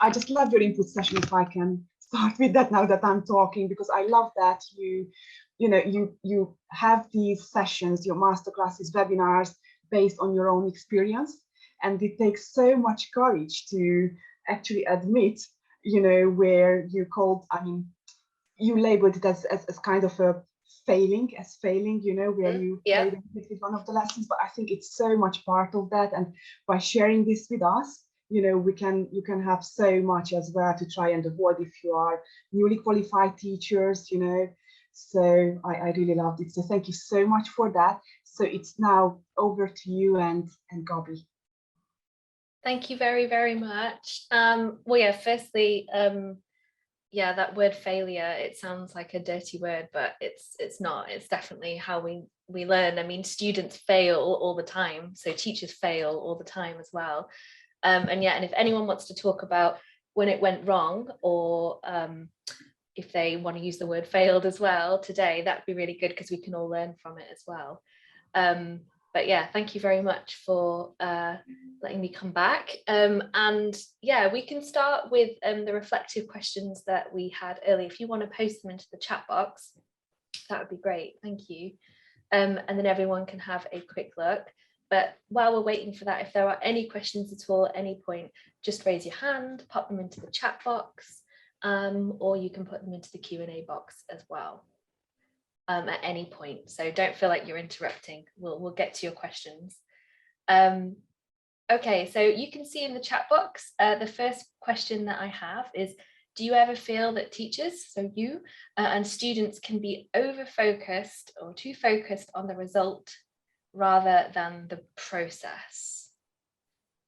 I just love your input session, if I can start with that now that I'm talking, because I love that you have these sessions, your masterclasses, webinars based on your own experience. And it takes so much courage to actually admit, where you called, you labeled it as kind of a failing, where you made a mistake with one of the lessons. But I think it's so much part of that. And by sharing this with us, you can have so much as well to try and avoid if you are newly qualified teachers, So I really loved it. So thank you so much for that. So it's now over to you and Gabi. Thank you very, very much. Well, yeah, firstly, yeah, that word failure, it sounds like a dirty word, but it's not. It's definitely how we learn. I mean, students fail all the time, so teachers fail all the time as well. And if anyone wants to talk about when it went wrong, or if they want to use the word failed as well today, that'd be really good, because we can all learn from it as well. But yeah, thank you very much for letting me come back. And yeah, we can start with the reflective questions that we had earlier. If you want to post them into the chat box, that would be great. Thank you. And then everyone can have a quick look. But while we're waiting for that, if there are any questions at all at any point, just raise your hand, pop them into the chat box, or you can put them into the Q&A box as well. At any point, so don't feel like you're interrupting. We'll get to your questions. Okay, so you can see in the chat box, the first question that I have is, do you ever feel that teachers, so you and students, can be over-focused or too focused on the result rather than the process?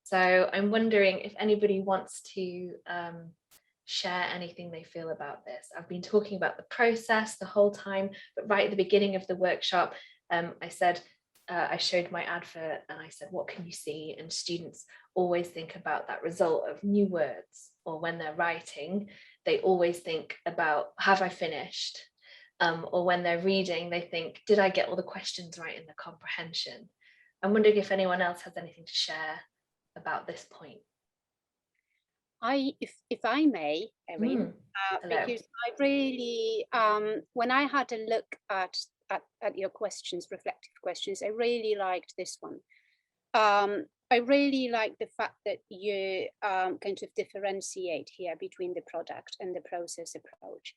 So I'm wondering if anybody wants to share anything they feel about this. I've been talking about the process the whole time, but right at the beginning of the workshop, I said, I showed my advert and I said, what can you see? And students always think about that result of new words, or when they're writing, they always think about, have I finished? Or when they're reading, they think, did I get all the questions right in the comprehension? I'm wondering if anyone else has anything to share about this point. If I may, Erin, because I really, when I had a look at your questions, reflective questions, I really liked this one. I really like the fact that you kind of differentiate here between the product and the process approach.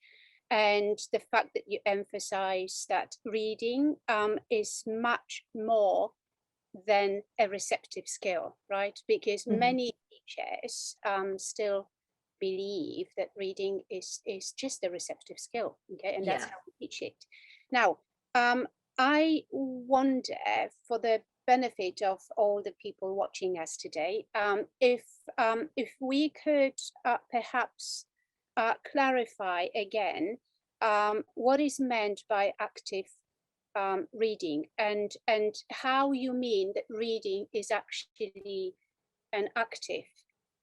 And the fact that you emphasize that reading is much more than a receptive skill, right? Because many teachers still believe that reading is just a receptive skill, okay? And that's how we teach it. Now, I wonder, for the benefit of all the people watching us today, if we could perhaps clarify again what is meant by active reading, and how you mean that reading is actually an active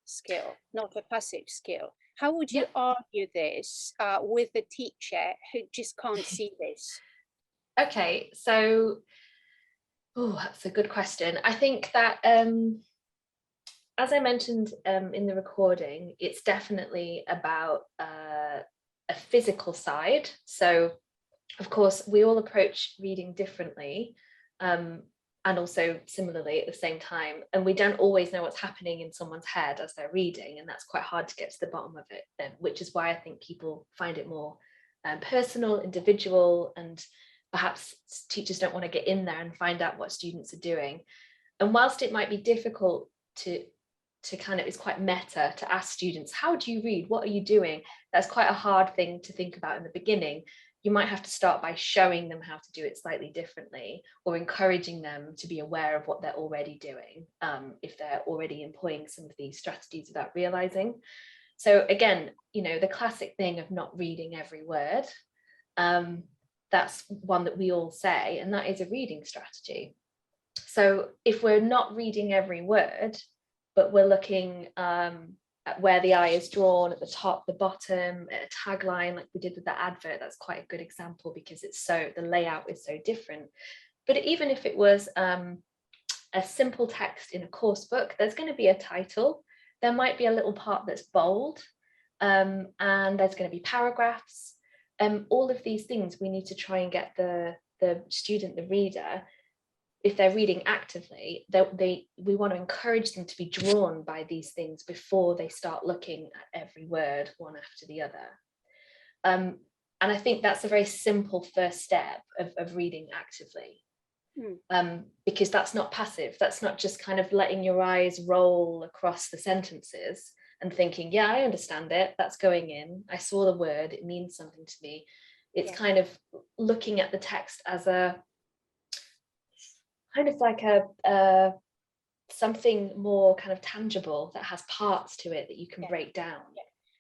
skill, not a passive skill. How would you argue this with the teacher who just can't see this? Okay, so that's a good question. I think that as I mentioned in the recording, it's definitely about a physical side. So of course, we all approach reading differently, and also similarly at the same time. And we don't always know what's happening in someone's head as they're reading, and that's quite hard to get to the bottom of it, which is why I think people find it more personal, individual, and perhaps teachers don't want to get in there and find out what students are doing. And whilst it might be difficult to kind of, it's quite meta to ask students, how do you read? What are you doing? That's quite a hard thing to think about in the beginning. You might have to start by showing them how to do it slightly differently, or encouraging them to be aware of what they're already doing, if they're already employing some of these strategies without realizing. So again, the classic thing of not reading every word, that's one that we all say, and that is a reading strategy. So if we're not reading every word, but we're looking at where the eye is drawn, at the top, the bottom, a tagline like we did with the advert, that's quite a good example, because it's the layout is so different. But even if it was a simple text in a course book, there's going to be a title, there might be a little part that's bold, and there's going to be paragraphs. All of these things we need to try and get the student, the reader, if they're reading actively, we want to encourage them to be drawn by these things before they start looking at every word one after the other. And I think that's a very simple first step of reading actively, because that's not passive. That's not just kind of letting your eyes roll across the sentences and thinking, yeah, I understand it. That's going in. I saw the word. It means something to me. It's kind of looking at the text as a kind of like a something more kind of tangible that has parts to it that you can break down.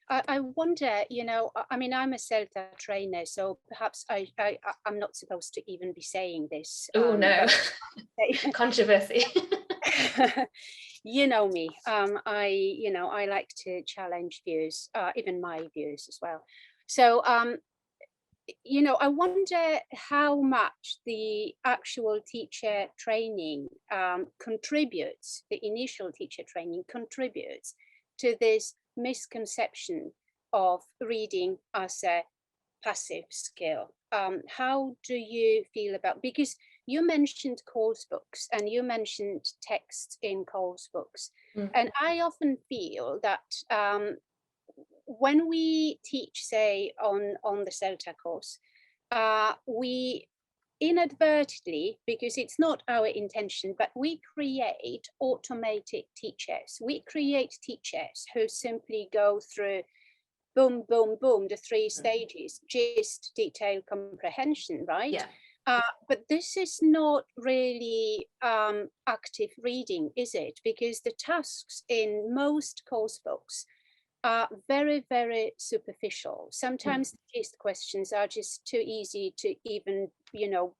I wonder, you know, I mean, I'm a CELTA trainer, so perhaps I'm not supposed to even be saying this. Oh no, controversy. You know me. I like to challenge views, even my views as well. So you know, I wonder how much the actual teacher training contributes, the initial teacher training contributes to this misconception of reading as a passive skill. How do you feel about, because you mentioned course books and you mentioned text in course books, and I often feel that when we teach, say, on the CELTA course, we inadvertently, because it's not our intention, but we create automated teachers. We create teachers who simply go through boom, boom, boom, the 3 stages, gist, detail, comprehension, right? Yeah. But this is not really active reading, is it? Because the tasks in most course books are very, very superficial. Sometimes the gist questions are just too easy to even, you know,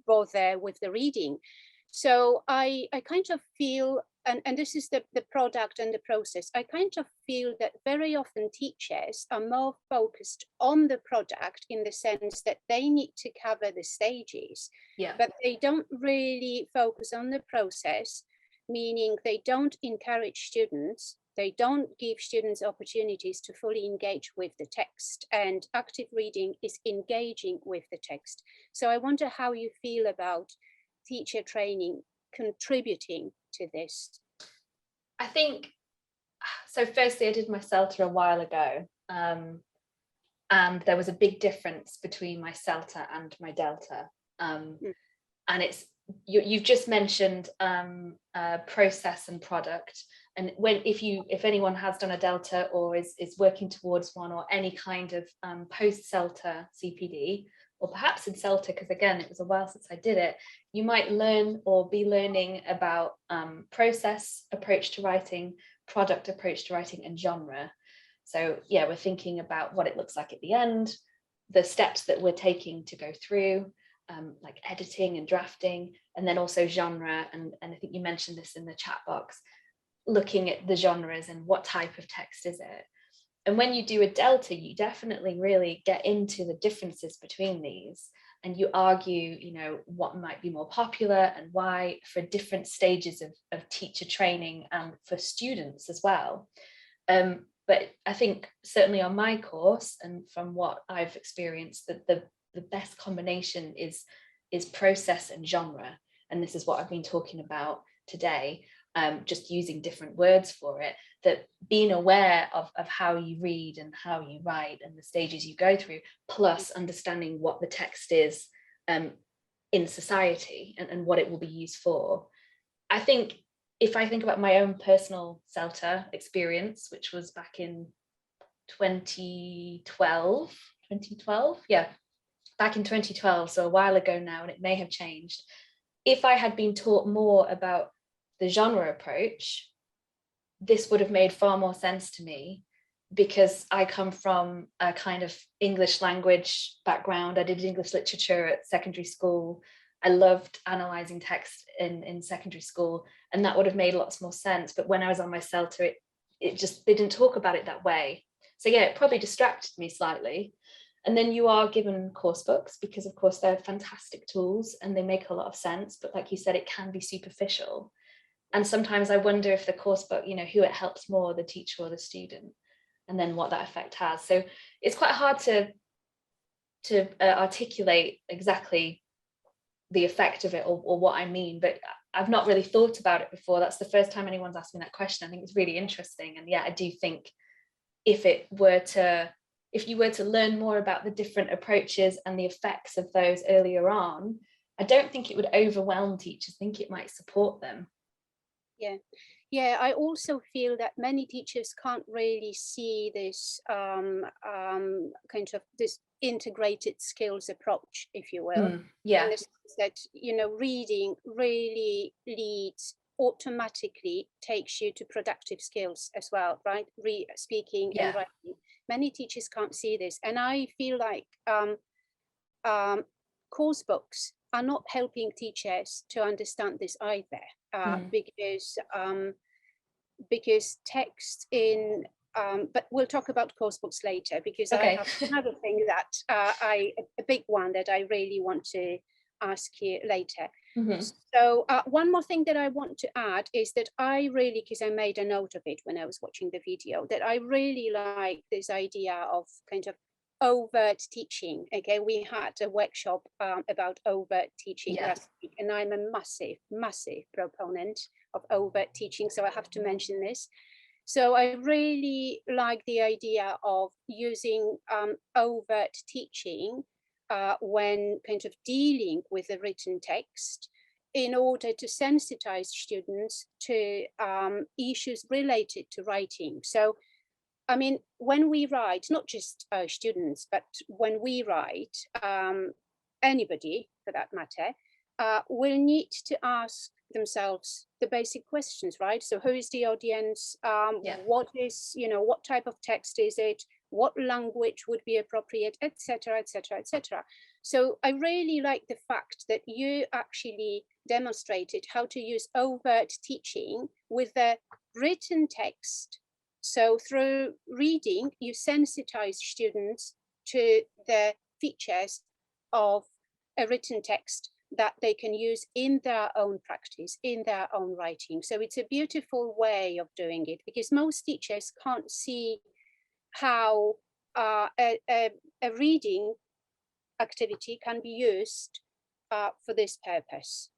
bother with the reading. So I kind of feel, and this is the product and the process, I kind of feel that very often teachers are more focused on the product in the sense that they need to cover the stages, but they don't really focus on the process, meaning they don't encourage students, they don't give students opportunities to fully engage with the text, and active reading is engaging with the text. So I wonder how you feel about teacher training contributing to this. I think, so firstly, I did my CELTA a while ago, and there was a big difference between my CELTA and my Delta. And it's, you've just mentioned process and product. And if anyone has done a Delta or is working towards one, or any kind of post-CELTA CPD, or perhaps in CELTA, because again, it was a while since I did it, you might learn or be learning about process approach to writing, product approach to writing, and genre. So yeah, we're thinking about what it looks like at the end, the steps that we're taking to go through, like editing and drafting, and then also genre. And I think you mentioned this in the chat box, looking at the genres and what type of text is it. And when you do a Delta, you definitely really get into the differences between these, and you argue, you know, what might be more popular and why for different stages of teacher training and for students as well. But I think certainly on my course, and from what I've experienced, that the best combination is process and genre. And this is what I've been talking about today, just using different words for it, that being aware of how you read and how you write and the stages you go through, plus understanding what the text is in society and what it will be used for. I think if I think about my own personal CELTA experience, which was back in 2012, yeah, back in 2012, so a while ago now, and it may have changed. If I had been taught more about the genre approach, this would have made far more sense to me, because I come from a kind of English language background. I did English literature at secondary school. I loved analysing text in secondary school, and that would have made lots more sense. But when I was on my CELTA, they didn't talk about it that way. So yeah, it probably distracted me slightly. And then you are given course books, because of course they're fantastic tools and they make a lot of sense. But like you said, it can be superficial. And sometimes I wonder if the course book, you know, who it helps more, the teacher or the student, and then what that effect has. So it's quite hard to articulate exactly the effect of it, or what I mean, but I've not really thought about it before. That's the first time anyone's asked me that question. I think it's really interesting. And yeah, I do think if you were to learn more about the different approaches and the effects of those earlier on, I don't think it would overwhelm teachers. I think it might support them. Yeah, I also feel that many teachers can't really see this kind of this integrated skills approach, if you will. Yeah. In the sense that, you know, reading really leads, automatically takes you to productive skills as well, right? Speaking and writing. Many teachers can't see this. And I feel like course books are not helping teachers to understand this either, because text in, but we'll talk about course books later, because I have another thing that a big one that I really want to ask you later. So one more thing that I want to add is that I really, because I made a note of it when I was watching the video, that I really like this idea of kind of overt teaching. Okay, we had a workshop about overt teaching last week, and I'm a massive proponent of overt teaching, so I have to mention this. So I really like the idea of using overt teaching when kind of dealing with a written text, in order to sensitize students to issues related to writing. So I mean, when we write, not just students, but when we write, anybody for that matter, will need to ask themselves the basic questions, right? So who is the audience? What is, you know, what type of text is it? What language would be appropriate, etc., etc., etc. So I really like the fact that you actually demonstrated how to use overt teaching with the written text. So through reading, you sensitize students to the features of a written text that they can use in their own practice, in their own writing. So it's a beautiful way of doing it, because most teachers can't see how a reading activity can be used for this purpose.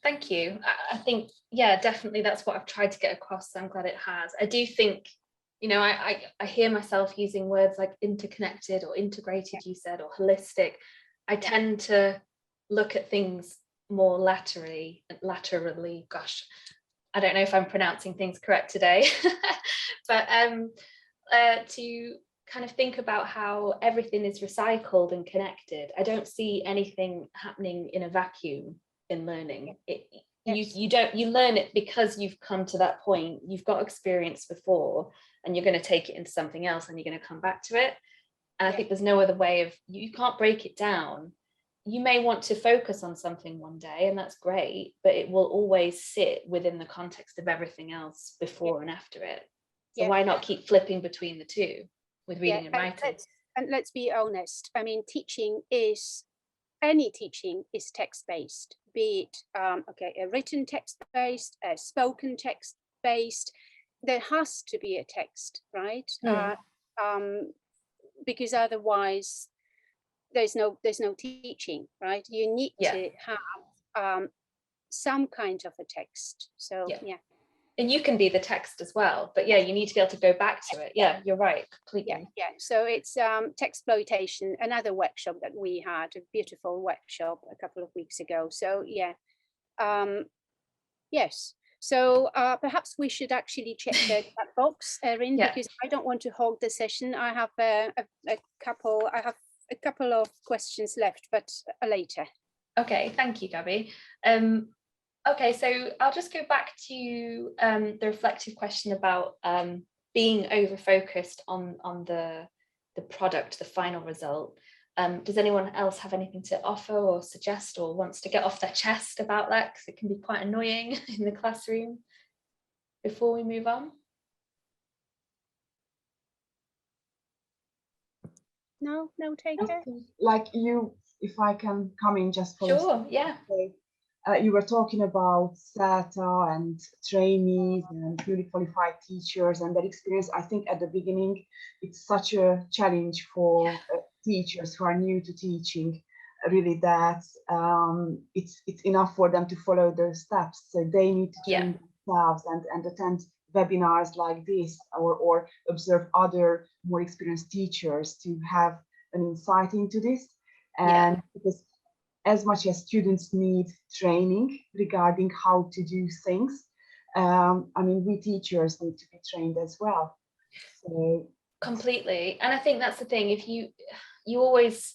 Thank you. I think, yeah, definitely that's what I've tried to get across. So I'm glad it has. I do think, you know, I hear myself using words like interconnected or integrated, you said, or holistic. I tend to look at things more laterally, gosh, I don't know if I'm pronouncing things correct today, but to kind of think about how everything is recycled and connected. I don't see anything happening in a vacuum in learning. You learn it because you've come to that point, you've got experience before, and you're going to take it into something else, and you're going to come back to it. And I think there's no other way of, you can't break it down. You may want to focus on something one day, and that's great, but it will always sit within the context of everything else before and after it. So why not keep flipping between the two with reading and writing? And let's be honest, I mean, any teaching is text-based, be it a written text-based, a spoken text-based. There has to be a text, right? Because otherwise there's no teaching, right? You need to have some kind of a text. So and you can be the text as well, but you need to be able to go back to it. You're right, completely. So it's textploitation, another workshop that we had, a beautiful workshop a couple of weeks ago. So yes. So perhaps we should actually check that box, Erin, because I don't want to hog the session. I have a couple of questions left, but later. Okay, thank you, Gabby. Okay, so I'll just go back to the reflective question about being over-focused on the product, the final result. Does anyone else have anything to offer or suggest, or wants to get off their chest about that? Because it can be quite annoying in the classroom before we move on. No takers? Like you, if I can come in just for sure, yeah. you were talking about SATA and trainees and newly qualified teachers and their experience. I think at the beginning, it's such a challenge for teachers who are new to teaching, really, that it's enough for them to follow the steps. So they need to train themselves and attend webinars like this, or observe other more experienced teachers to have an insight into this. And because as much as students need training regarding how to do things, I mean, we teachers need to be trained as well. So completely. And I think that's the thing, if you always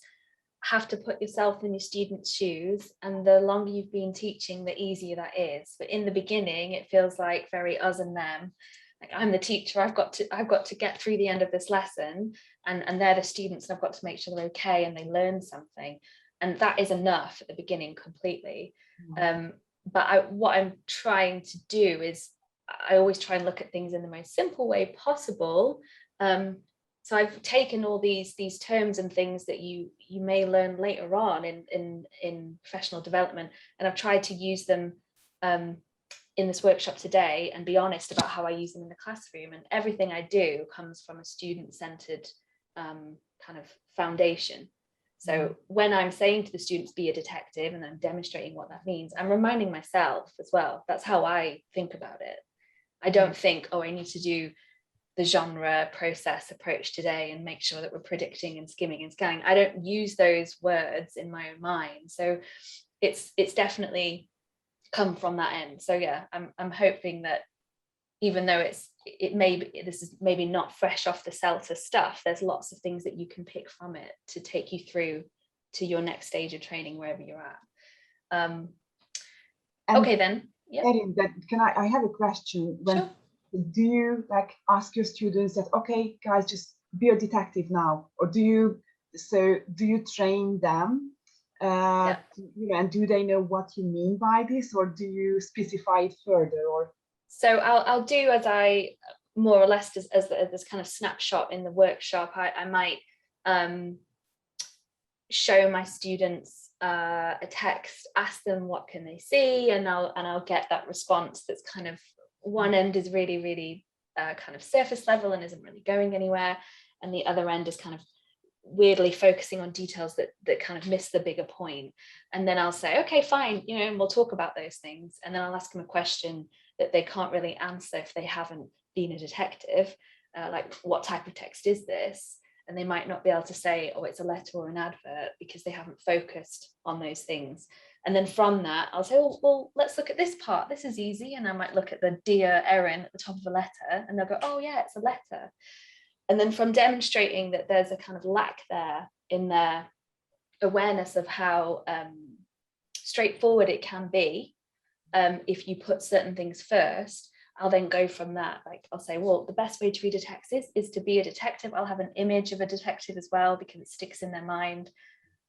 have to put yourself in your students' shoes, and the longer you've been teaching, the easier that is. But in the beginning, it feels like very us and them. Like, I'm the teacher, I've got to get through the end of this lesson, and they're the students, and I've got to make sure they're okay and they learn something. And that is enough at the beginning completely. But what I'm trying to do is, I always try and look at things in the most simple way possible. So I've taken all these terms and things that you may learn later on in professional development, and I've tried to use them in this workshop today, and be honest about how I use them in the classroom. And everything I do comes from a student-centered kind of foundation. So when I'm saying to the students, be a detective, and I'm demonstrating what that means, I'm reminding myself as well. That's how I think about it. I don't think, oh, I need to do the genre process approach today and make sure that we're predicting and skimming and scanning. I don't use those words in my own mind. So it's definitely come from that end. So yeah, I'm hoping that even though this is maybe not fresh off the CELTA stuff, there's lots of things that you can pick from it to take you through to your next stage of training, wherever you're at. Okay then. Yeah. Erin, I have a question. Sure. Do you ask your students that, okay, guys, just be a detective now, or do you train them? And do they know what you mean by this, or do you specify it further? Or so I'll do as I more or less as this kind of snapshot in the workshop. I might show my students a text, ask them what can they see, and I'll get that response that's kind of, one end is really, really kind of surface level and isn't really going anywhere, and the other end is kind of weirdly focusing on details that kind of miss the bigger point. And then I'll say, okay, fine, and we'll talk about those things. And then I'll ask them a question that they can't really answer if they haven't been a detective, like, what type of text is this? And they might not be able to say, oh, it's a letter or an advert, because they haven't focused on those things. And then from that, I'll say, oh, well, let's look at this part. This is easy. And I might look at the Dear Erin at the top of a letter, and they'll go, oh yeah, it's a letter. And then from demonstrating that there's a kind of lack there in their awareness of how straightforward it can be if you put certain things first, I'll then go from that. Like, I'll say, well, the best way to read a text is to be a detective. I'll have an image of a detective as well, because it sticks in their mind.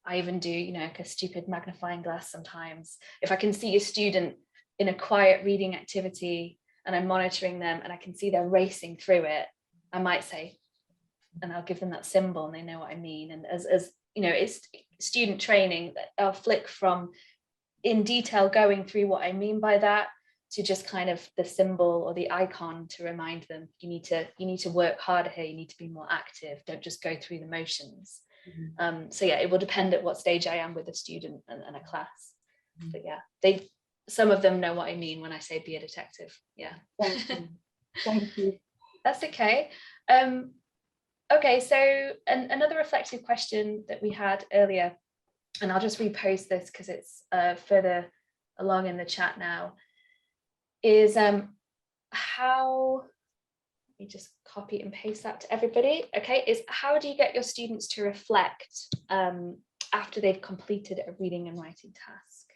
I even do, like a stupid magnifying glass sometimes. If I can see a student in a quiet reading activity and I'm monitoring them and I can see they're racing through it, I might say, and I'll give them that symbol and they know what I mean. And as it's student training, I'll flick from in detail going through what I mean by that to just kind of the symbol or the icon to remind them, you need to work harder here, you need to be more active, don't just go through the motions. So yeah, it will depend at what stage I am with a student and a class. But yeah, some of them know what I mean when I say be a detective. Yeah. Thank you. That's okay. Okay, so another reflective question that we had earlier, and I'll just repost this because it's further along in the chat now, is how, let me just copy and paste that to everybody. Okay, is how do you get your students to reflect after they've completed a reading and writing task?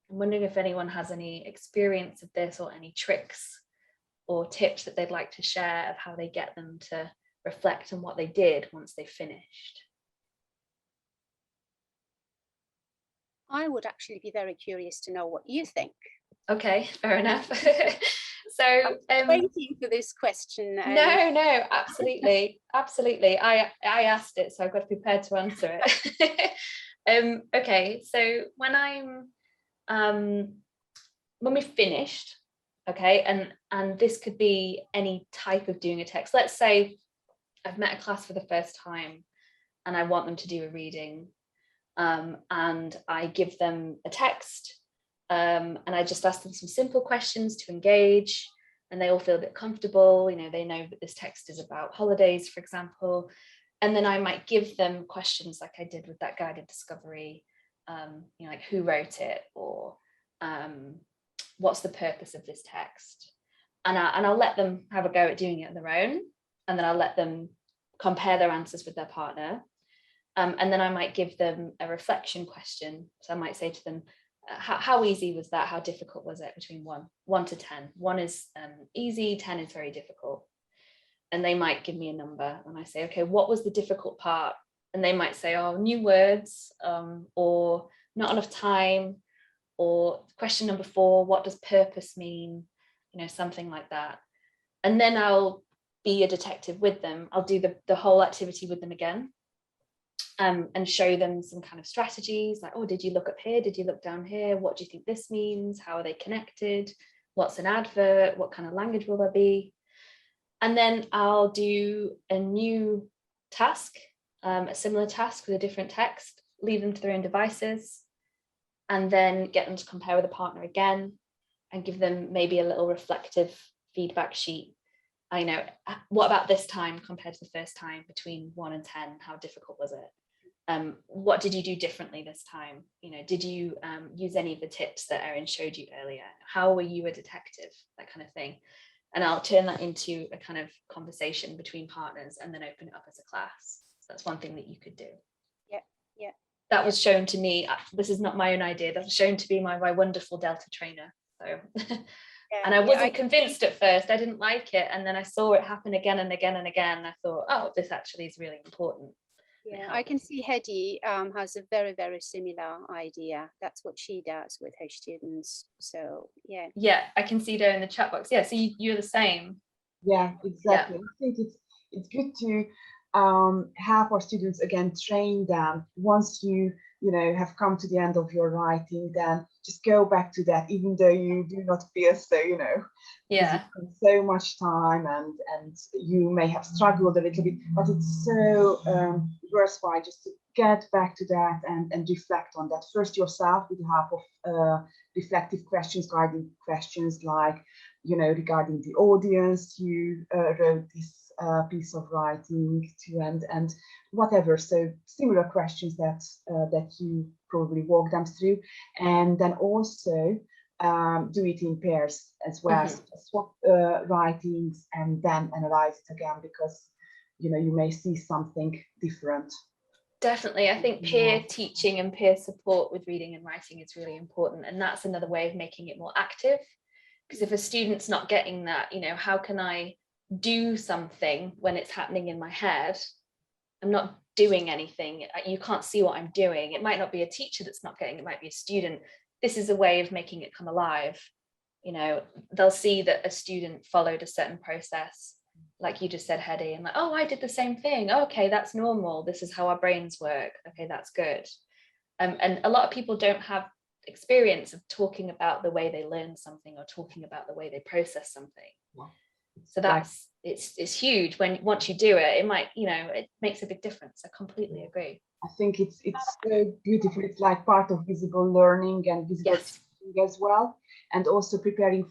I'm wondering if anyone has any experience of this or any tricks or tips that they'd like to share of how they get them to reflect on what they did once they finished. I would actually be very curious to know what you think. Okay, fair enough. So waiting for this question. No, absolutely. I asked it, so I've got to be prepared to answer it. Okay, so when I'm when we've finished, okay, and this could be any type of doing a text. Let's say I've met a class for the first time and I want them to do a reading, and I give them a text, and I just ask them some simple questions to engage, and they all feel a bit comfortable. You know, they know that this text is about holidays, for example, and then I might give them questions like I did with that guided discovery, you know, like who wrote it, or what's the purpose of this text, and I'll let them have a go at doing it on their own, and then I'll let them compare their answers with their partner, and then I might give them a reflection question. So I might say to them, how easy was that? How difficult was it? Between 1 to 10. 1 is easy, 10 is very difficult. And they might give me a number, and I say, okay, what was the difficult part? And they might say, oh, new words, or not enough time, or question number 4, what does purpose mean? You know, something like that. And then I'll be a detective with them. I'll do the whole activity with them again, and show them some kind of strategies, like, oh, did you look up here? Did you look down here? What do you think this means? How are they connected? What's an advert? What kind of language will there be? And then I'll do a new task, a similar task with a different text, leave them to their own devices, and then get them to compare with a partner again, and give them maybe a little reflective feedback sheet. I know, what about this time compared to the first time, between 1 and 10, how difficult was it? What did you do differently this time? You know, did you use any of the tips that Erin showed you earlier? How were you a detective? That kind of thing. And I'll turn that into a kind of conversation between partners, and then open it up as a class. So that's one thing that you could do. Yeah. That was shown to me. This is not my own idea. That was shown to be my wonderful Delta trainer. So. And I wasn't convinced at first. I didn't like it, and then I saw it happen again and again and again, and I thought, oh, this actually is really important. Yeah, I can see Hedy has a very, very similar idea. That's what she does with her students. So yeah, I can see there in the chat box. Yeah, so you're the same. Yeah, exactly. I think it's good to have our students again, train them. Once you have come to the end of your writing, then just go back to that, even though you do not feel so, yeah, so much time, and you may have struggled a little bit, but it's so worthwhile just to get back to that and reflect on that first yourself, with the help of reflective questions, guiding questions, like regarding the audience you wrote this piece of writing to, and whatever. So similar questions that you probably walk them through, and then also do it in pairs as well. So swap writings and then analyze it again, because you may see something different. Definitely. I think peer teaching and peer support with reading and writing is really important, and that's another way of making it more active. Because if a student's not getting that, how can I do something when it's happening in my head? I'm not doing anything. You can't see what I'm doing. It might not be a teacher that's not getting it, might be a student. This is a way of making it come alive. They'll see that a student followed a certain process, like you just said, Hedy, and like, oh, I did the same thing. Oh, okay, that's normal. This is how our brains work. Okay, that's good. And a lot of people don't have experience of talking about the way they learn something, or talking about the way they process something. Wow. So that's it's huge. Once you do it, it might, it makes a big difference. I completely agree. I think it's so beautiful. It's like part of visible learning and visible teaching as well, and also preparing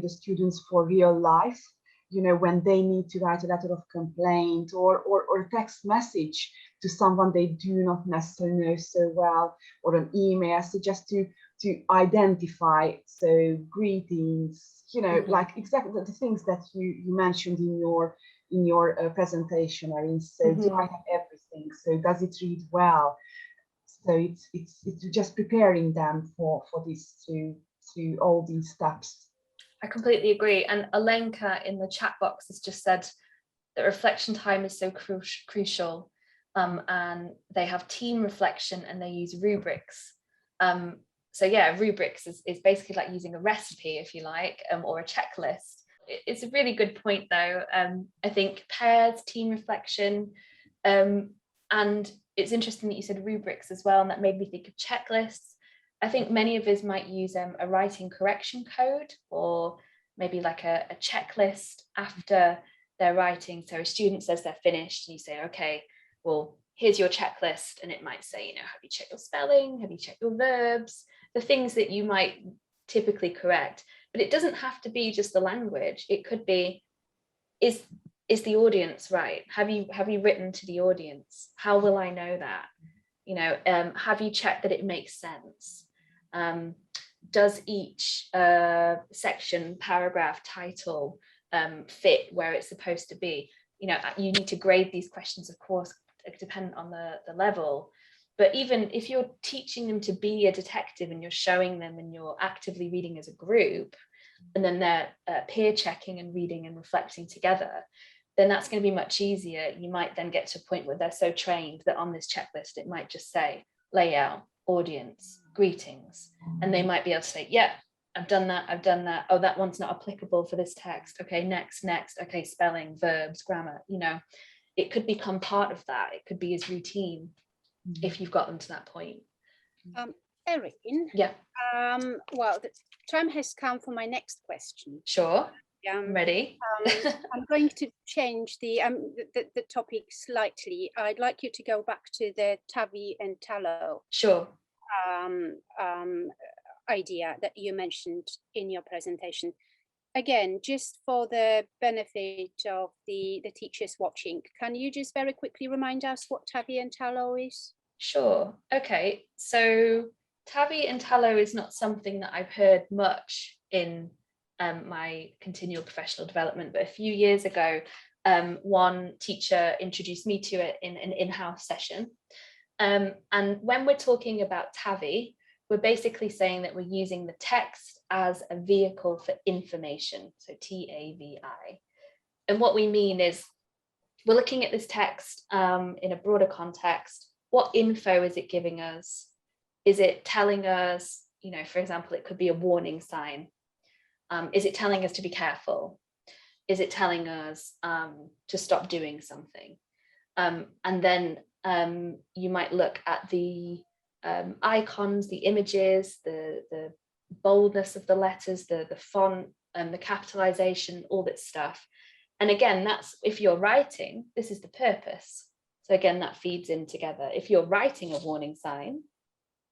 the students for real life. When they need to write a letter of complaint or a text message to someone they do not necessarily know so well, or an email, so just to identify, so greetings, like exactly the things that you mentioned in your presentation, Erin. So do I have everything? So does it read well? So it's just preparing them for this through all these steps. I completely agree. And Alenka in the chat box has just said that reflection time is so crucial, and they have team reflection and they use rubrics. So yeah, rubrics is basically like using a recipe, if you like, or a checklist. It's a really good point though. I think pairs, team reflection, and it's interesting that you said rubrics as well, and that made me think of checklists. I think many of us might use a writing correction code, or maybe like a checklist after their writing. So a student says they're finished and you say, okay, well, here's your checklist. And it might say, you know, have you checked your spelling? Have you checked your verbs? The things that you might typically correct. But it doesn't have to be just the language. It could be, is the audience right? Have you written to the audience? How will I know that? You know, have you checked that it makes sense? Does each section, paragraph, title fit where it's supposed to be? You know, you need to grade these questions, of course, dependent on the level. But even if you're teaching them to be a detective and you're showing them and you're actively reading as a group, and then they're peer checking and reading and reflecting together, then that's going to be much easier. You might then get to a point where they're so trained that on this checklist, it might just say layout, audience, greetings. And they might be able to say, yeah, I've done that. Oh, that one's not applicable for this text. Okay, next. Okay, spelling, verbs, grammar, you know, it could become part of that. It could be as routine if you've got them to that point. Erin, yeah. Well, the time has come for my next question. Sure. I'm ready. I'm going to change the topic slightly. I'd like you to go back to the TAVI and TALO. Sure. Idea that you mentioned in your presentation. Again, just for the benefit of the teachers watching, can you just very quickly remind us what TAVI and TALO is? Sure. Okay. So TAVI and TALO is not something that I've heard much in my continual professional development, but a few years ago, one teacher introduced me to it in an in-house session. And when we're talking about TAVI, we're basically saying that we're using the text as a vehicle for information, so TAVI. And what we mean is we're looking at this text in a broader context. What info is it giving us? Is it telling us, you know, for example, it could be a warning sign. Is it telling us to be careful? Is it telling us to stop doing something? And then you might look at the icons, the images, the boldness of the letters, the font, the capitalization, all that stuff. And again, that's if you're writing, this is the purpose. So again, that feeds in together. If you're writing a warning sign,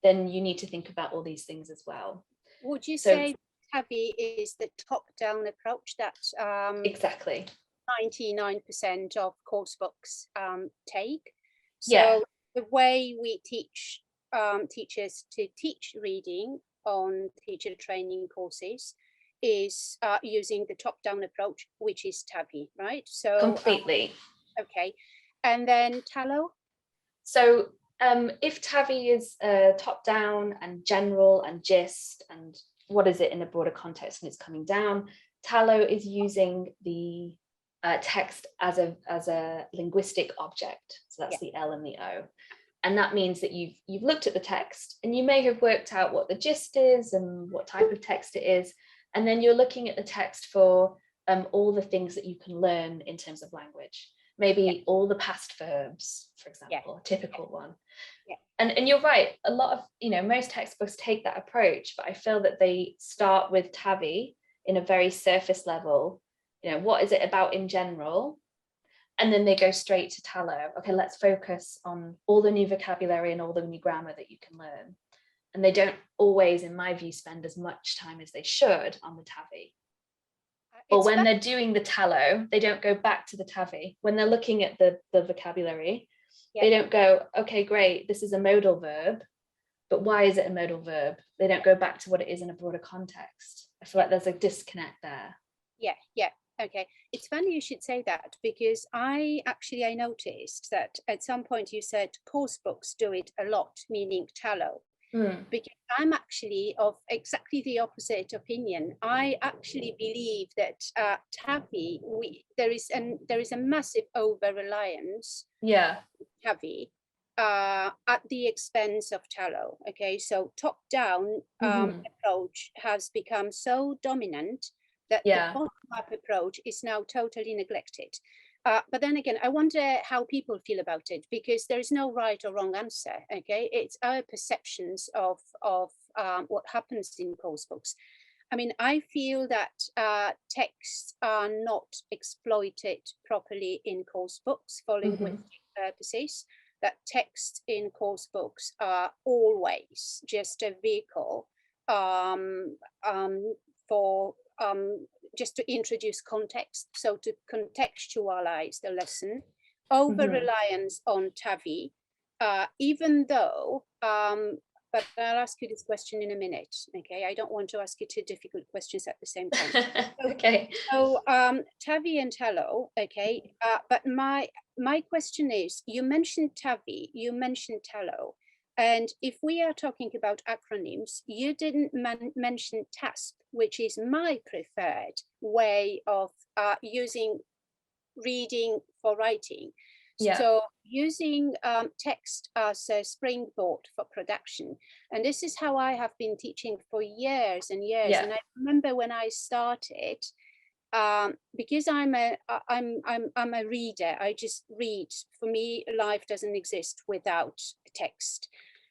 then you need to think about all these things as well. Would you say TAVI is the top-down approach that exactly 99% of course books take? So yeah. The way we teach teachers to teach reading on teacher training courses is using the top-down approach, which is TAVI, right? So completely. Okay, and then TALO? So if TAVI is top-down and general and gist and what is it in a broader context and it's coming down, TALO is using the text as a linguistic object. So that's the L and the O. And that means that you've looked at the text and you may have worked out what the gist is and what type of text it is. And then you're looking at the text for all the things that you can learn in terms of language. Maybe all the past verbs, for example, a typical one. Yeah. And you're right, a lot of, you know, most textbooks take that approach, but I feel that they start with TAVI in a very surface level. You know, what is it about in general? And then they go straight to TALO. Okay, let's focus on all the new vocabulary and all the new grammar that you can learn. And they don't always, in my view, spend as much time as they should on the TAVI. Or when they're doing the TALO, they don't go back to the TAVI. When they're looking at the vocabulary, they don't go, okay, great, this is a modal verb, but why is it a modal verb? They don't go back to what it is in a broader context. I feel like there's a disconnect there. Yeah. Okay, it's funny you should say that, because I noticed that at some point you said course books do it a lot, meaning TALO. Because I'm actually of exactly the opposite opinion. I actually believe that TAVI, there is a massive over-reliance TAVI at the expense of TALO. Okay, so top-down approach has become so dominant that the bottom-up approach is now totally neglected. But then again, I wonder how people feel about it, because there is no right or wrong answer. Okay, it's our perceptions of what happens in course books. I mean, I feel that texts are not exploited properly in course books for linguistic purposes, that texts in course books are always just a vehicle for just to introduce context, so to contextualize the lesson. Over-reliance on TAVI, even though, but I'll ask you this question in a minute, okay? I don't want to ask you two difficult questions at the same time. Okay. So TAVI and TELO, okay? But my question is, you mentioned TAVI, you mentioned TELO, and if we are talking about acronyms, you didn't mention TASP, which is my preferred way of using reading for writing. Yeah. So using text as a springboard for production. And this is how I have been teaching for years and years. Yeah. And I remember when I started, because I'm a reader, I just read. For me, life doesn't exist without text.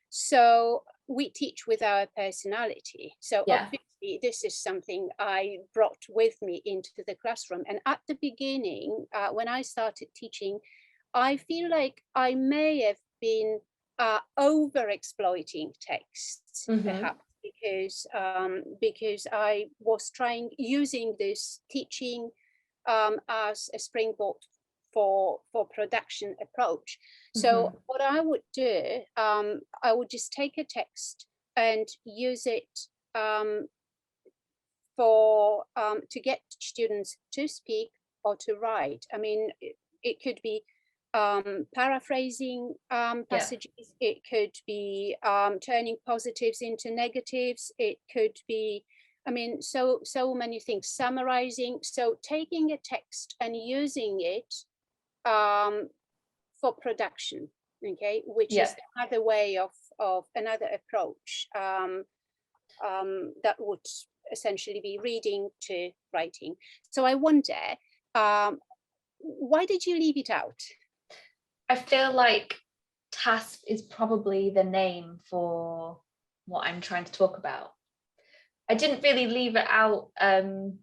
So we teach with our personality. So obviously this is something I brought with me into the classroom. And at the beginning, when I started teaching, I feel like I may have been over-exploiting texts, perhaps, because I was using this teaching as a springboard for production approach. So what I would do, I would just take a text and use it to get students to speak or to write. I mean, it could be paraphrasing passages, it could be turning positives into negatives, it could be, I mean, so many things, summarizing. So taking a text and using it for production, okay, which is another way of another approach that would essentially be reading to writing. So I wonder, why did you leave it out? I feel like TASP is probably the name for what I'm trying to talk about. I didn't really leave it out on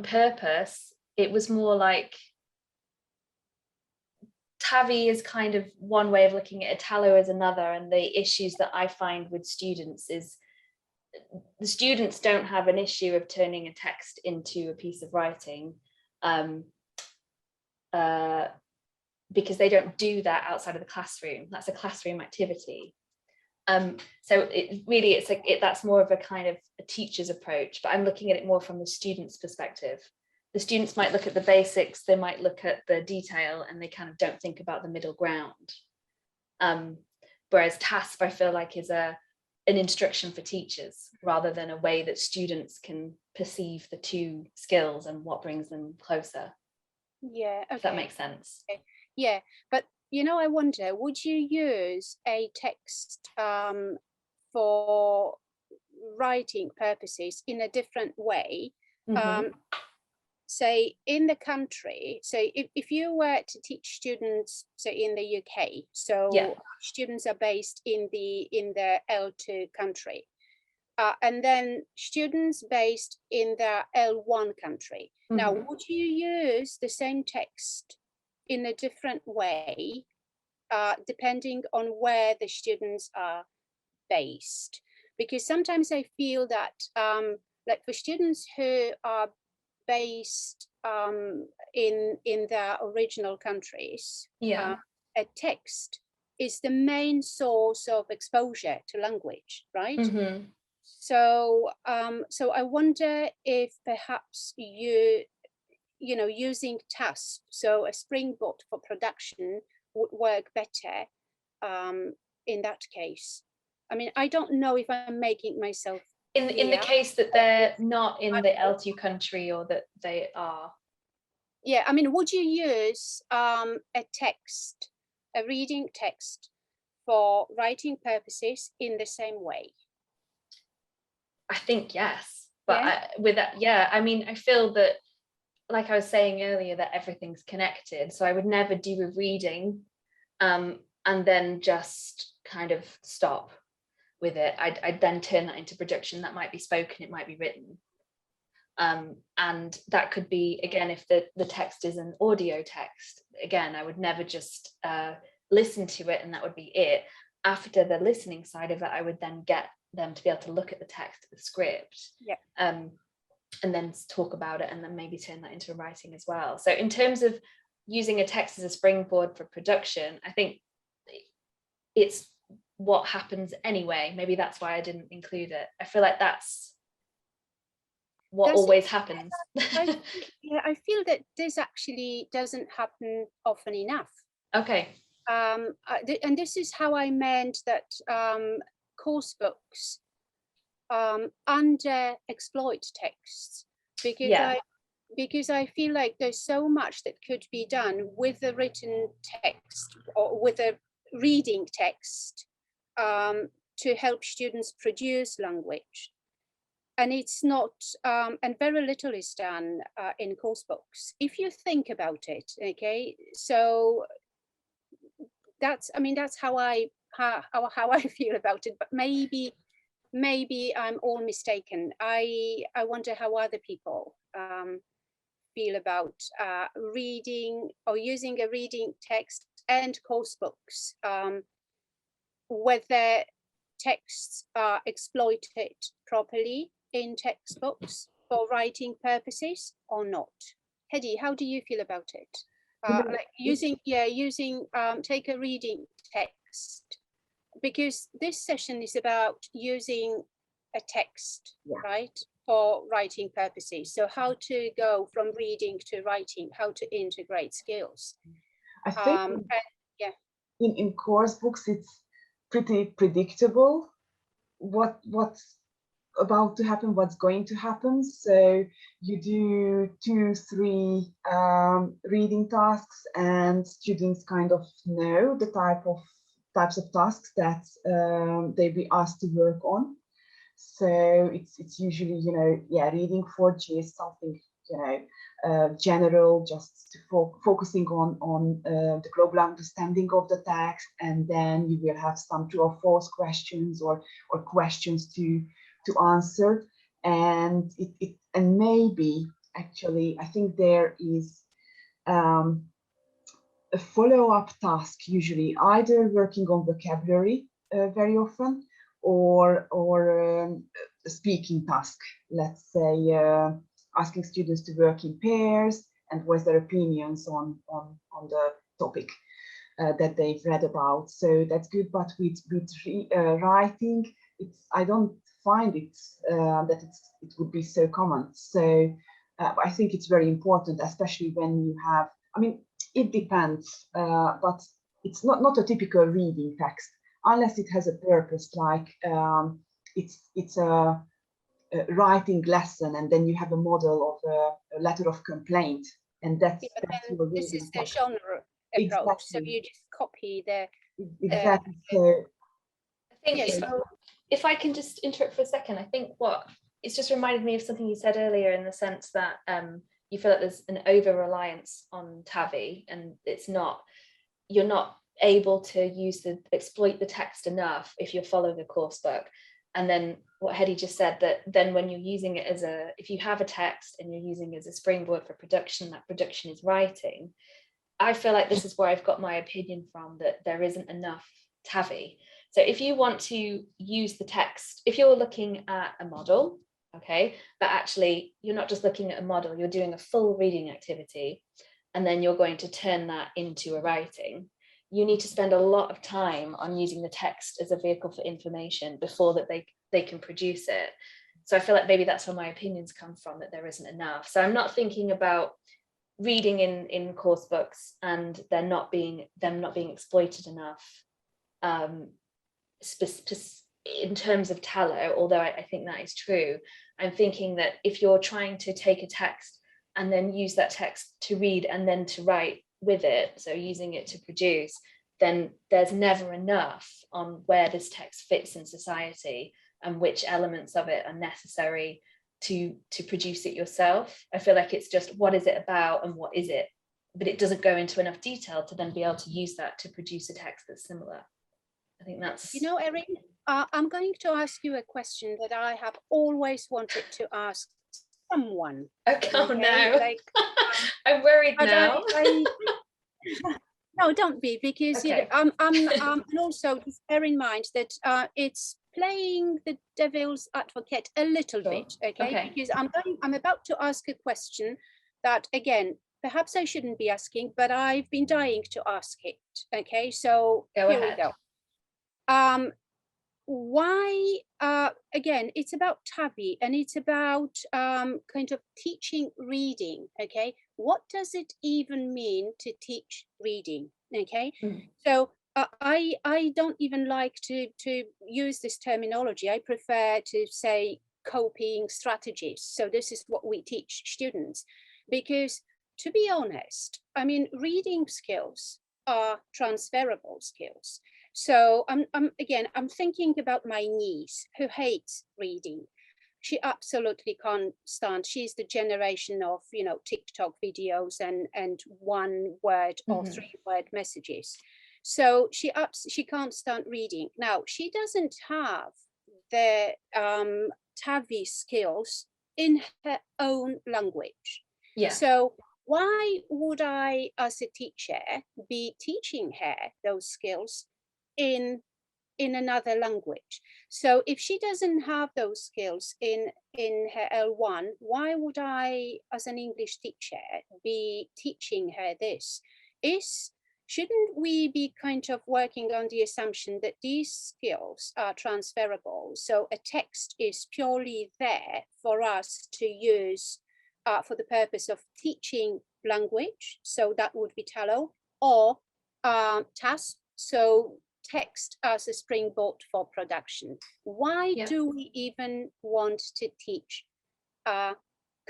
purpose. It was more like TAVI is kind of one way of looking at it, TELO is another, and the issues that I find with students is the students don't have an issue of turning a text into a piece of writing because they don't do that outside of the classroom. That's a classroom activity. So that's more of a kind of a teacher's approach, but I'm looking at it more from the student's perspective. The students might look at the basics, they might look at the detail, and they kind of don't think about the middle ground. Whereas TASP, I feel like, is an instruction for teachers rather than a way that students can perceive the two skills and what brings them closer. Yeah, okay. If that makes sense. Okay. Yeah, but you know, I wonder, would you use a text for writing purposes in a different way? Say in the country, so if you were to teach students, say in the UK, so students are based in the L2 country, and then students based in the L1 country. Now, would you use the same text in a different way, depending on where the students are based? Because sometimes I feel that, like for students who are based in their original countries, a text is the main source of exposure to language, right? So I wonder if perhaps using TASP, so a springboard for production, would work better in that case. I mean, I don't know if I'm making myself in the case that they're not in the L2 country, or that they are. Yeah, I mean, would you use a reading text for writing purposes in the same way? I think yes, but I mean, I feel that, like I was saying earlier, that everything's connected. So I would never do a reading and then just kind of stop. with it, I'd then turn that into production. That might be spoken, it might be written. And that could be, again, if the text is an audio text, again, I would never just listen to it and that would be it. After the listening side of it, I would then get them to be able to look at the text, the script, and then talk about it, and then maybe turn that into writing as well. So in terms of using a text as a springboard for production, I think it's what happens anyway. Maybe that's why I didn't include it. I feel like that's what always happens. I feel that this actually doesn't happen often enough. Okay. And this is how I meant that course books under exploit texts, because I feel like there's so much that could be done with a written text or with a reading text to help students produce language. And it's not, and very little is done in course books, if you think about it. Okay, so that's how I feel about it. But maybe I'm all mistaken. I wonder how other people feel about reading or using a reading text and course books, whether texts are exploited properly in textbooks for writing purposes or not. Hedy, how do you feel about it? Like using take a reading text, because this session is about using a text, right, for writing purposes. So how to go from reading to writing, how to integrate skills. I think in course books it's pretty predictable what's about to happen, what's going to happen. So you do 2-3 reading tasks, and students kind of know the types of tasks that they'll be asked to work on. So it's usually, reading for gist, something, general, just focusing on the global understanding of the text, and then you will have some true or false questions or questions to answer, and and maybe actually I think there is a follow-up task, usually either working on vocabulary very often, or a speaking task, let's say asking students to work in pairs and voice their opinions on the topic that they've read about. So that's good, but with writing, I don't find it that it would be so common. So I think it's very important, especially when you have, it depends, but it's not a typical reading text unless it has a purpose, like it's a writing lesson, and then you have a model of a letter of complaint, and that's this is the genre approach. Exactly. So you just copy the exactly. So I think if I can just interrupt for a second, I think it's just reminded me of something you said earlier, in the sense that you feel like there's an over-reliance on TAVI, and you're not able to exploit the text enough if you're following a course book. And then what Hedy just said, that then when you're using it if you have a text and you're using it as a springboard for production, that production is writing. I feel like this is where I've got my opinion from, that there isn't enough TAVI. So if you want to use the text, if you're looking at a model, okay, but actually you're not just looking at a model, you're doing a full reading activity, and then you're going to turn that into a writing, you need to spend a lot of time on using the text as a vehicle for information before that they can produce it. So I feel like maybe that's where my opinions come from, that there isn't enough. So I'm not thinking about reading in course books and them not being exploited enough in terms of tallow, although I think that is true. I'm thinking that if you're trying to take a text and then use that text to read and then to write with it, so using it to produce, then there's never enough on where this text fits in society and which elements of it are necessary to produce it yourself. I feel like it's just, what is it about and what is it, but it doesn't go into enough detail to then be able to use that to produce a text that's similar. I think that's, Erin, I'm going to ask you a question that I have always wanted to ask someone. Okay, oh okay? no. Like, I'm worried now. No, don't be, because Okay. and also just bear in mind that it's playing the devil's advocate a little bit, okay? Because I'm about to ask a question that, again, perhaps I shouldn't be asking, but I've been dying to ask it. Okay, so here we go. Why, again, it's about TAVI, and it's about kind of teaching reading. Okay, what does it even mean to teach reading? Okay, so I don't even like to use this terminology. I prefer to say coping strategies. So this is what we teach students, because to be honest, I mean, reading skills are transferable skills. So I'm thinking about my niece who hates reading. She absolutely can't stand. She's the generation of, you know, TikTok videos and 1 word or 3 word messages. So she can't stand reading. Now, she doesn't have the TAVI skills in her own language. Yeah. So why would I, as a teacher, be teaching her those skills in another language? So if she doesn't have those skills in her L1, why would I, as an English teacher, be teaching her this? Shouldn't we be kind of working on the assumption that these skills are transferable? So a text is purely there for us to use for the purpose of teaching language, so that would be TEFL, or task, so text as a springboard for production. Why do we even want to teach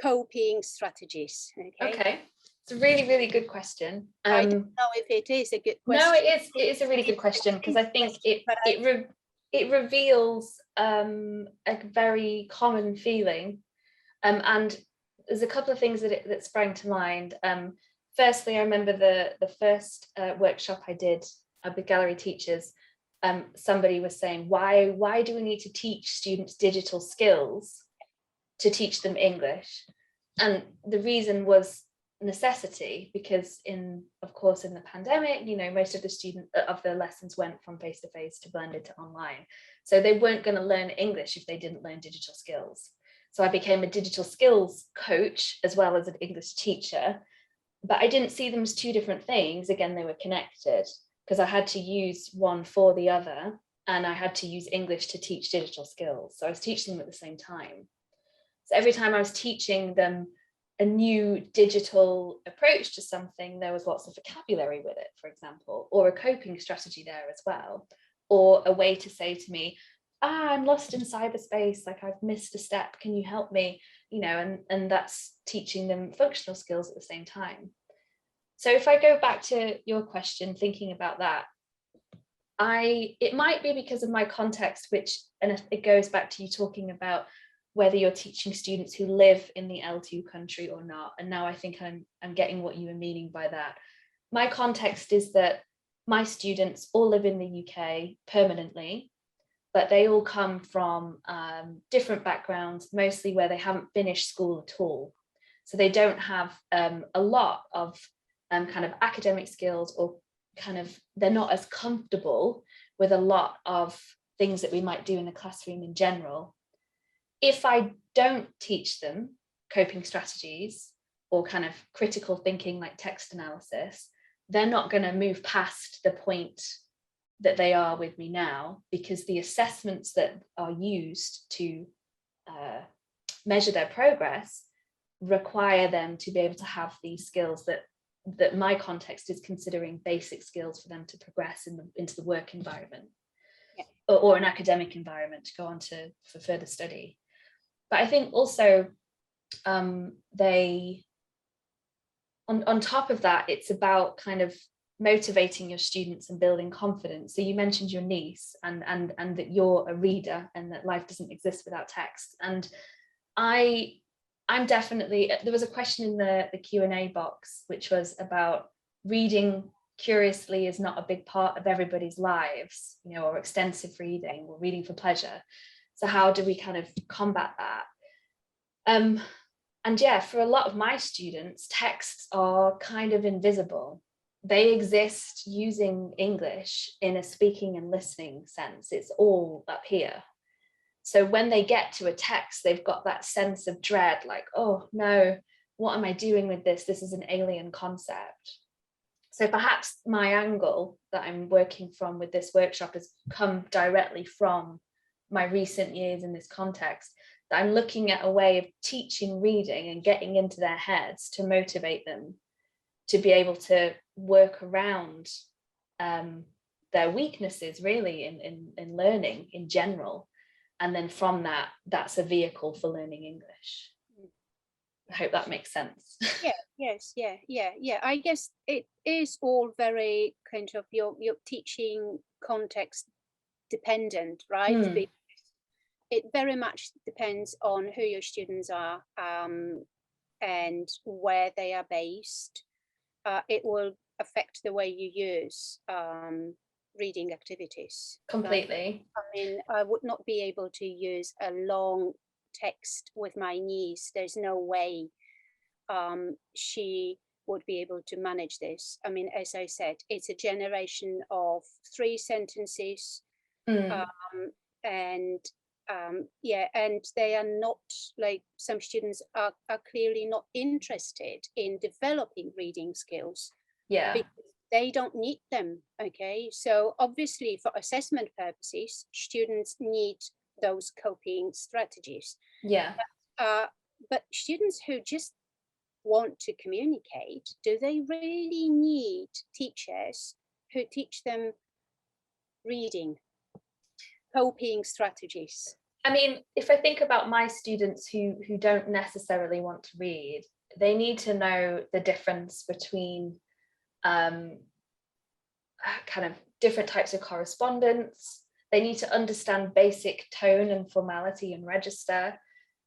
coping strategies? Okay, it's a really, really good question. I don't know if it is a good question. No, it is a really good question, because I think it reveals a very common feeling, and there's a couple of things that sprang to mind. Firstly, I remember the first workshop I did with gallery teachers. Somebody was saying, why do we need to teach students digital skills to teach them English? And the reason was necessity, because of course in the pandemic, you know, most of the lessons went from face-to-face to blended to online, so they weren't going to learn English if they didn't learn digital skills. So I became a digital skills coach as well as an English teacher, but I didn't see them as two different things. Again, they were connected, because I had to use one for the other, and I had to use English to teach digital skills. So I was teaching them at the same time. So every time I was teaching them a new digital approach to something, there was lots of vocabulary with it, for example, or a coping strategy there as well, or a way to say to me, I'm lost in cyberspace, like I've missed a step, can you help me? You know, and that's teaching them functional skills at the same time. So if I go back to your question, thinking about that, it might be because of my context, and it goes back to you talking about whether you're teaching students who live in the L2 country or not. And now I think I'm getting what you were meaning by that. My context is that my students all live in the UK permanently, but they all come from different backgrounds, mostly where they haven't finished school at all. So they don't have a lot of kind of academic skills, or kind of, they're not as comfortable with a lot of things that we might do in the classroom in general. If I don't teach them coping strategies or kind of critical thinking like text analysis, they're not going to move past the point that they are with me now, because the assessments that are used to measure their progress require them to be able to have these skills that my context is considering basic skills for them to progress into the work environment, or an academic environment to go on for further study. But I think also on top of that, it's about kind of motivating your students and building confidence. So you mentioned your niece and that you're a reader and that life doesn't exist without text. And I'm definitely, there was a question in the Q&A box, which was about reading curiously is not a big part of everybody's lives, you know, or extensive reading or reading for pleasure. So how do we kind of combat that? And yeah, for a lot of my students, texts are kind of invisible. They exist using English in a speaking and listening sense. It's all up here. So when they get to a text, they've got that sense of dread, like, oh no, what am I doing with this? This is an alien concept. So perhaps my angle that I'm working from with this workshop has come directly from my recent years in this context, that I'm looking at a way of teaching reading and getting into their heads to motivate them to be able to work around their weaknesses really in learning in general. And then from that, that's a vehicle for learning English. I hope that makes sense. Yeah. I guess it is all very kind of your teaching context dependent, right? Because it very much depends on who your students are and where they are based. It will affect the way you use reading activities. Completely. I mean, I would not be able to use a long text with my niece. There's no way she would be able to manage this. I mean, as I said, it's a generation of 3 sentences, and they are not, like, some students are clearly not interested in developing reading skills. Yeah. Because they don't need them. Okay, so obviously for assessment purposes, students need those coping strategies. Yeah. But students who just want to communicate, do they really need teachers who teach them reading, coping strategies? I mean, if I think about my students who don't necessarily want to read, they need to know the difference between kind of different types of correspondence. They need to understand basic tone and formality and register.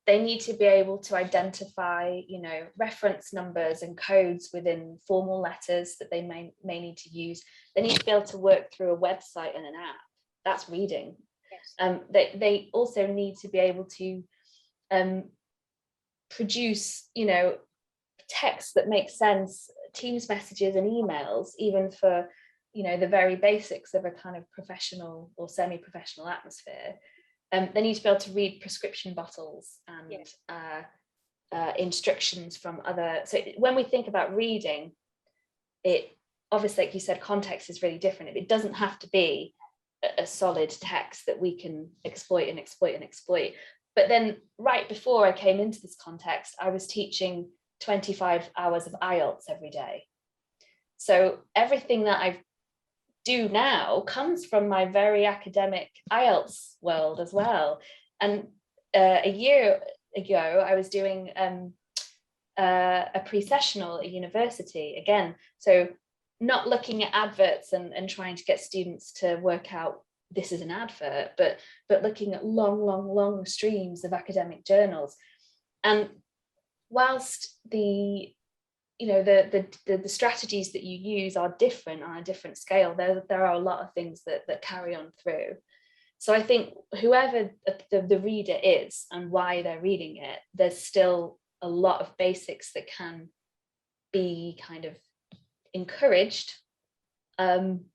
They need to be able to identify, you know, reference numbers and codes within formal letters that they may need to use. They need to be able to work through a website and an app. That's reading. Yes. They also need to be able to produce, you know, text that makes sense, Teams messages and emails, even for, you know, the very basics of a kind of professional or semi-professional atmosphere. They need to be able to read prescription bottles and instructions from other. So when we think about reading, it obviously, like you said, context is really different. It doesn't have to be a solid text that we can exploit. But then right before I came into this context, I was teaching 25 hours of IELTS every day. So everything that I do now comes from my very academic IELTS world as well. And a year ago, I was doing a pre-sessional at university again. So not looking at adverts and trying to get students to work out this is an advert, but looking at long streams of academic journals. And whilst the strategies that you use are different on a different scale, there are a lot of things that carry on through. So I think whoever the reader is and why they're reading it, there's still a lot of basics that can be kind of encouraged, and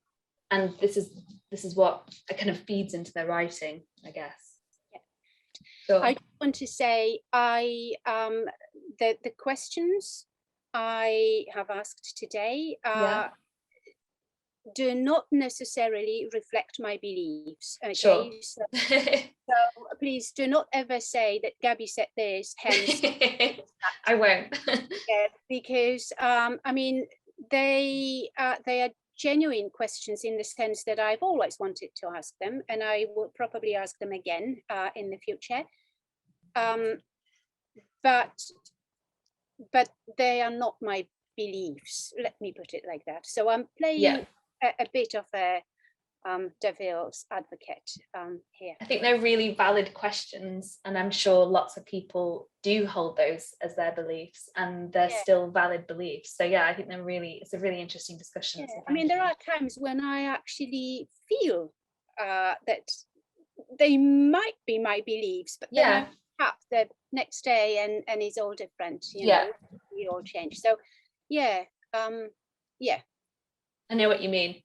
this is what kind of feeds into their writing, I guess. Yeah. So I want to say the questions I have asked today do not necessarily reflect my beliefs. Okay, sure. So please do not ever say that Gabby said this, hence I won't. Yeah, because I mean, they are genuine questions in the sense that I've always wanted to ask them, and I will probably ask them again in the future. But they are not my beliefs. Let me put it like that. So I'm playing a bit of a devil's advocate here. I think they're really valid questions, and I'm sure lots of people do hold those as their beliefs, and they're still valid beliefs. So yeah, I think it's a really interesting discussion. Yeah. So I mean, there are times when I actually feel that they might be my beliefs, but then I wake up the next day and it's all different, you know, we all change. So yeah, I know what you mean.